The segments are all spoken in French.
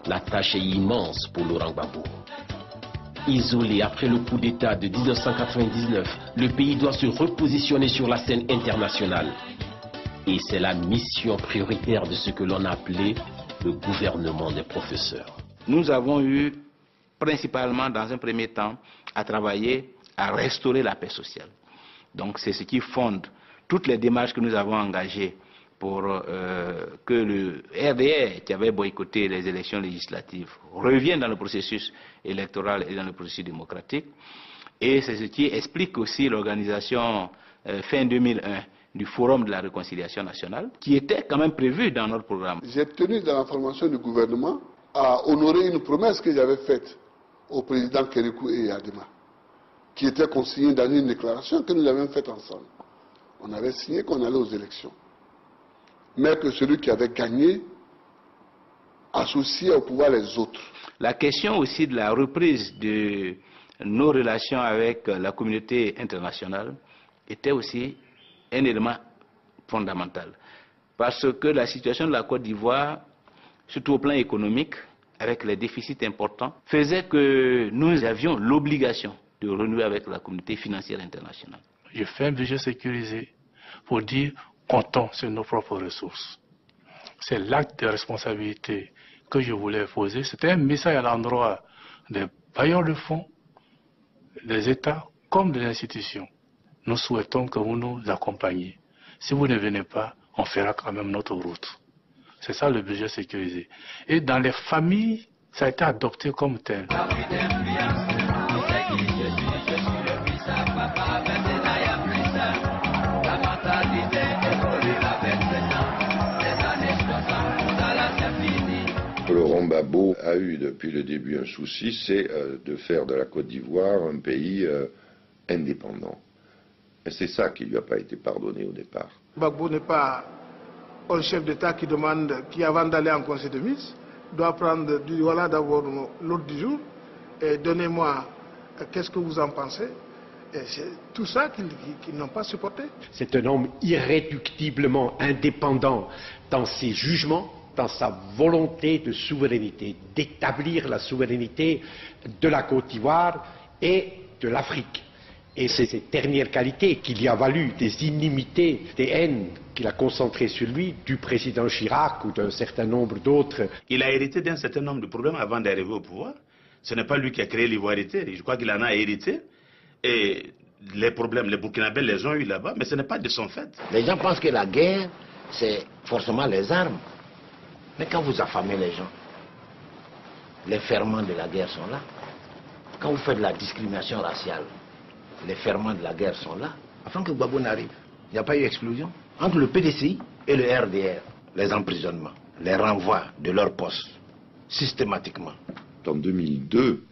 La tâche est immense pour Laurent Gbagbo. Isolé après le coup d'État de 1999, le pays doit se repositionner sur la scène internationale. Et c'est la mission prioritaire de ce que l'on a appelé le gouvernement des professeurs. Nous avons eu, principalement dans un premier temps, à travailler à restaurer la paix sociale. Donc c'est ce qui fonde toutes les démarches que nous avons engagées pour que le RDR, qui avait boycotté les élections législatives, revienne dans le processus électoral et dans le processus démocratique. Et c'est ce qui explique aussi l'organisation fin 2001 du Forum de la réconciliation nationale, qui était quand même prévu dans notre programme. J'ai tenu dans la formation du gouvernement à honorer une promesse que j'avais faite au président Kérékou et Adema, qui était consignée dans une déclaration que nous avions faite ensemble. On avait signé qu'on allait aux élections, mais que celui qui avait gagné associait au pouvoir les autres. La question aussi de la reprise de nos relations avec la communauté internationale était aussi un élément fondamental. Parce que la situation de la Côte d'Ivoire, surtout au plan économique, avec les déficits importants, faisait que nous avions l'obligation de renouer avec la communauté financière internationale. Je fais un budget sécurisé pour dire comptons sur nos propres ressources. C'est l'acte de responsabilité que je voulais poser. C'était un message à l'endroit des bailleurs de fonds, des États comme des institutions. Nous souhaitons que vous nous accompagniez. Si vous ne venez pas, on fera quand même notre route. C'est ça le budget sécurisé. Et dans les familles, ça a été adopté comme tel. Laurent Gbagbo a eu depuis le début un souci, c'est de faire de la Côte d'Ivoire un pays indépendant. Et c'est ça qui ne lui a pas été pardonné au départ. Gbagbo n'est pas un chef d'État qui demande, qui avant d'aller en conseil de ministre, doit prendre voilà d'abord l'ordre du jour et donnez-moi qu'est-ce que vous en pensez. Et c'est tout ça qu'ils n'ont pas supporté. C'est un homme irréductiblement indépendant dans ses jugements, dans sa volonté de souveraineté, d'établir la souveraineté de la Côte d'Ivoire et de l'Afrique. Et c'est cette dernière qualité qui lui a valu des inimitiés, des haines qu'il a concentrées sur lui du président Chirac ou d'un certain nombre d'autres. Il a hérité d'un certain nombre de problèmes avant d'arriver au pouvoir. Ce n'est pas lui qui a créé l'ivoirité, je crois qu'il en a hérité. Et les problèmes, les Burkinabés les ont eu là-bas, mais ce n'est pas de son fait. Les gens pensent que la guerre, c'est forcément les armes. Mais quand vous affamez les gens, les ferments de la guerre sont là. Quand vous faites de la discrimination raciale, les ferments de la guerre sont là. Afin que Gbagbo n'arrive, il n'y a pas eu explosion. Entre le PDCI et le RDR, les emprisonnements, les renvois de leur poste, systématiquement. En 2002,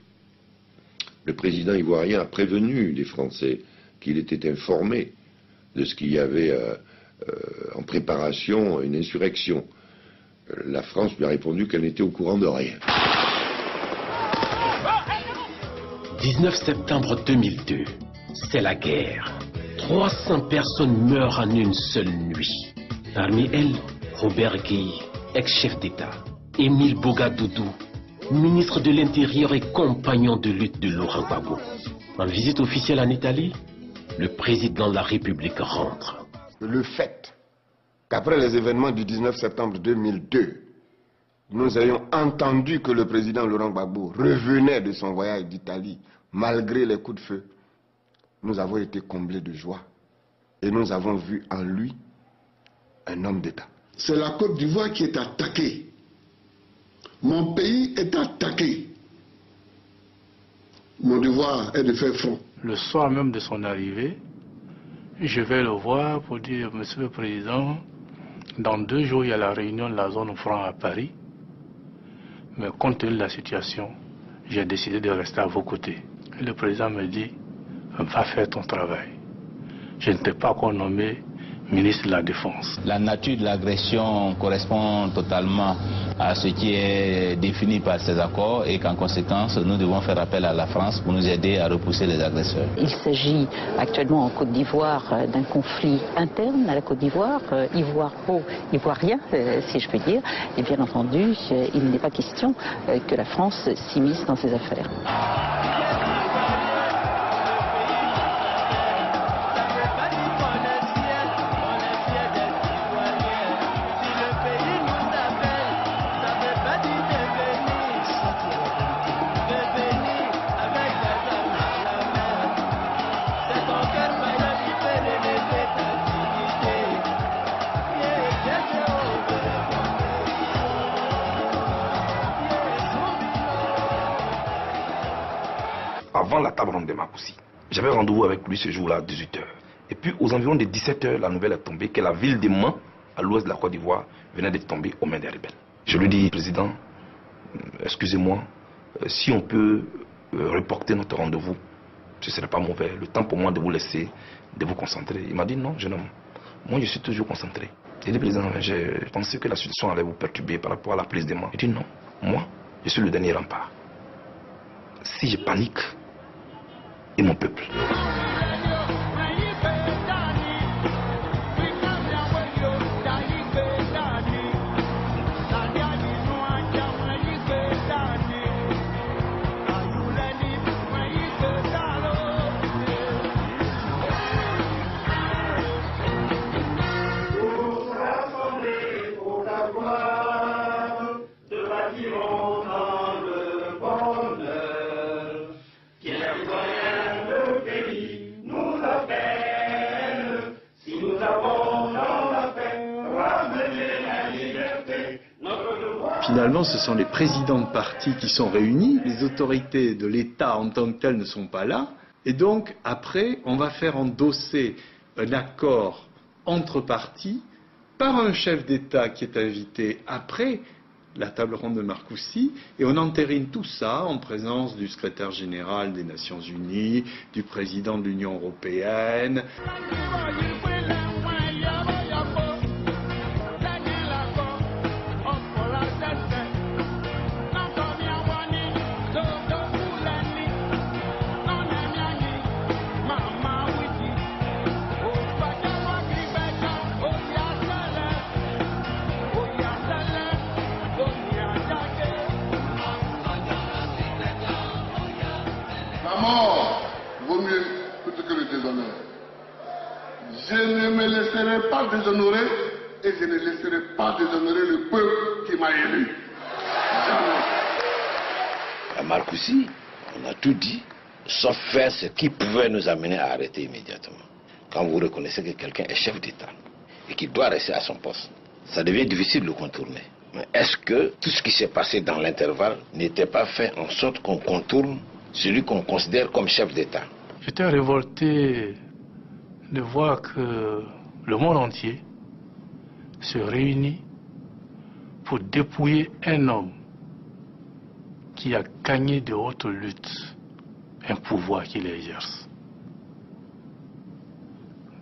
le président ivoirien a prévenu les Français qu'il était informé de ce qu'il y avait en préparation, une insurrection. La France lui a répondu qu'elle n'était au courant de rien. 19 septembre 2002, c'est la guerre. 300 personnes meurent en une seule nuit. Parmi elles, Robert Gueye, ex-chef d'État, Émile Bogadoudou, ministre de l'Intérieur et compagnon de lutte de Laurent Gbagbo. En visite officielle en Italie, le président de la République rentre. Le fait qu'après les événements du 19 septembre 2002, nous ayons entendu que le président Laurent Gbagbo revenait de son voyage d'Italie, malgré les coups de feu, nous avons été comblés de joie. Et nous avons vu en lui un homme d'État. C'est la Côte d'Ivoire qui est attaquée. Mon pays est attaqué. Mon devoir est de faire front. Le soir même de son arrivée, je vais le voir pour dire, Monsieur le Président, dans 2 jours, il y a la réunion de la zone franc à Paris. Mais compte tenu de la situation, j'ai décidé de rester à vos côtés. Et le président me dit, va faire ton travail. Je ne t'ai pas encore nommé ministre de la Défense. La nature de l'agression correspond totalement à ce qui est défini par ces accords et qu'en conséquence, nous devons faire appel à la France pour nous aider à repousser les agresseurs. Il s'agit actuellement en Côte d'Ivoire d'un conflit interne à la Côte d'Ivoire, ivoirien, si je puis dire. Et bien entendu, il n'est pas question que la France s'immisce dans ces affaires. Avant la table ronde de Marcoussis, j'avais rendez-vous avec lui ce jour-là à 18h. Et puis aux environs de 17h, la nouvelle est tombée que la ville de Mans, à l'ouest de la Côte d'Ivoire, venait de tomber aux mains des rebelles. Je lui dis, Président, excusez-moi, si on peut reporter notre rendez-vous, ce ne serait pas mauvais. Le temps pour moi de vous laisser, de vous concentrer. Il m'a dit, non, jeune homme, moi je suis toujours concentré. Il dit, Président, j'ai pensé que la situation allait vous perturber par rapport à la prise de Mans. Il dit, non, moi, je suis le dernier rempart. Si je panique, et mon peuple. Finalement, ce sont les présidents de partis qui sont réunis, les autorités de l'État en tant que telles ne sont pas là, et donc après, on va faire endosser un accord entre partis par un chef d'État qui est invité après la table ronde de Marcoussis, et on entérine tout ça en présence du secrétaire général des Nations Unies, du président de l'Union européenne. La mort vaut mieux plutôt que le déshonneur. Je ne me laisserai pas déshonorer et je ne laisserai pas déshonorer le peuple qui m'a élu. À Marcoussis, on a tout dit, sauf faire ce qui pouvait nous amener à arrêter immédiatement. Quand vous reconnaissez que quelqu'un est chef d'État et qu'il doit rester à son poste, ça devient difficile de le contourner. Mais est-ce que tout ce qui s'est passé dans l'intervalle n'était pas fait en sorte qu'on contourne celui qu'on considère comme chef d'État? J'étais révolté de voir que le monde entier se réunit pour dépouiller un homme qui a gagné de haute lutte un pouvoir qu'il exerce.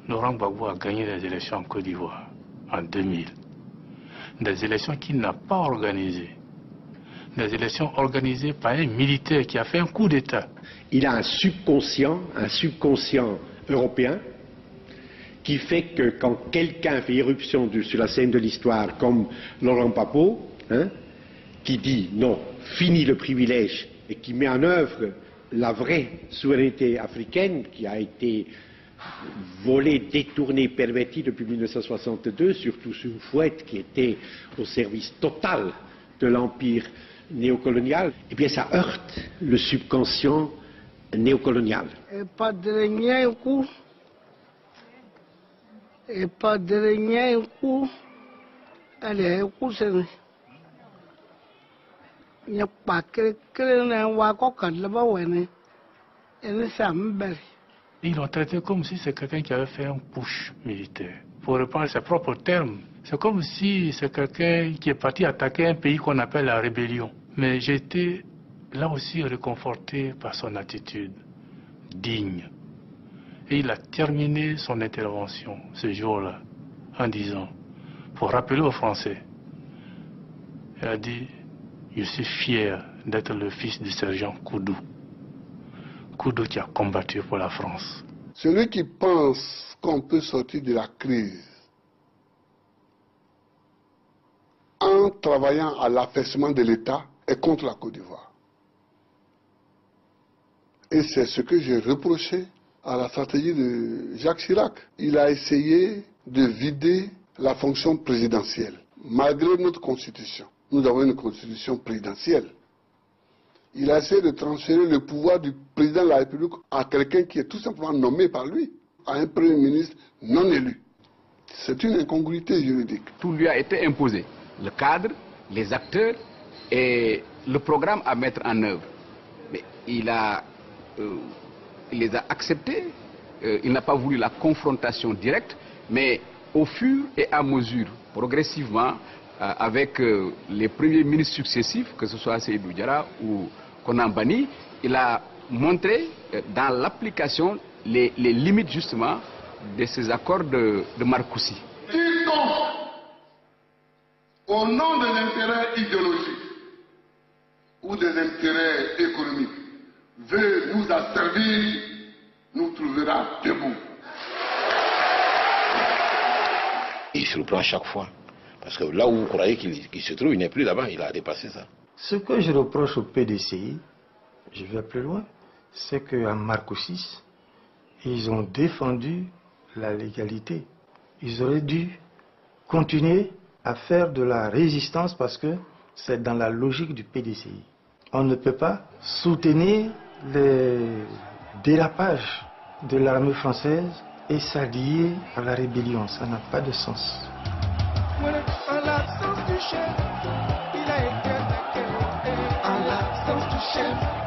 Laurent Gbagbo a gagné les élections en Côte d'Ivoire en 2000. Des élections qu'il n'a pas organisées. Des élections organisées par un militaire qui a fait un coup d'État. Il a un subconscient européen, qui fait que quand quelqu'un fait irruption sur la scène de l'histoire, comme Laurent Gbagbo, qui dit non, fini le privilège, et qui met en œuvre la vraie souveraineté africaine qui a été volée, détournée, pervertie depuis 1962, surtout sous une fouette qui était au service total de l'empire néocolonial, eh bien ça heurte le subconscient néocolonial. Ils l'ont traité comme si c'est quelqu'un qui avait fait un push militaire. Pour reprendre ses propres termes, c'est comme si c'est quelqu'un qui est parti attaquer un pays qu'on appelle la rébellion. Mais j'ai été là aussi réconforté par son attitude digne. Et il a terminé son intervention ce jour-là en disant, pour rappeler aux Français, il a dit, je suis fier d'être le fils du sergent Koudou. Koudou qui a combattu pour la France. Celui qui pense qu'on peut sortir de la crise en travaillant à l'affaissement de l'État est contre la Côte d'Ivoire. Et c'est ce que j'ai reproché à la stratégie de Jacques Chirac. Il a essayé de vider la fonction présidentielle. Malgré notre constitution, nous avons une constitution présidentielle. Il a essayé de transférer le pouvoir du président de la République à quelqu'un qui est tout simplement nommé par lui, à un premier ministre non élu. C'est une incongruité juridique. Tout lui a été imposé. Le cadre, les acteurs et le programme à mettre en œuvre. Mais il les a acceptés. Il n'a pas voulu la confrontation directe, mais au fur et à mesure, progressivement, avec les premiers ministres successifs, que ce soit Seydou Diarra ou Konan Banny, il a montré dans l'application les limites justement de ces accords de Marcoussis. Quiconque, au nom de l'intérêt idéologique ou des intérêts économiques, veut nous asservir, nous trouvera debout. Il se reprend chaque fois. Parce que là où vous croyez qu'il se trouve, il n'est plus là-bas, il a dépassé ça. Ce que je reproche au PDCI, je vais plus loin, c'est qu'en Marcoussis, ils ont défendu la légalité. Ils auraient dû continuer à faire de la résistance parce que c'est dans la logique du PDCI. On ne peut pas soutenir les dérapages de l'armée française et s'allier à la rébellion. Ça n'a pas de sens. En l'absence du chef, il a été attaqué. En l'absence du chef.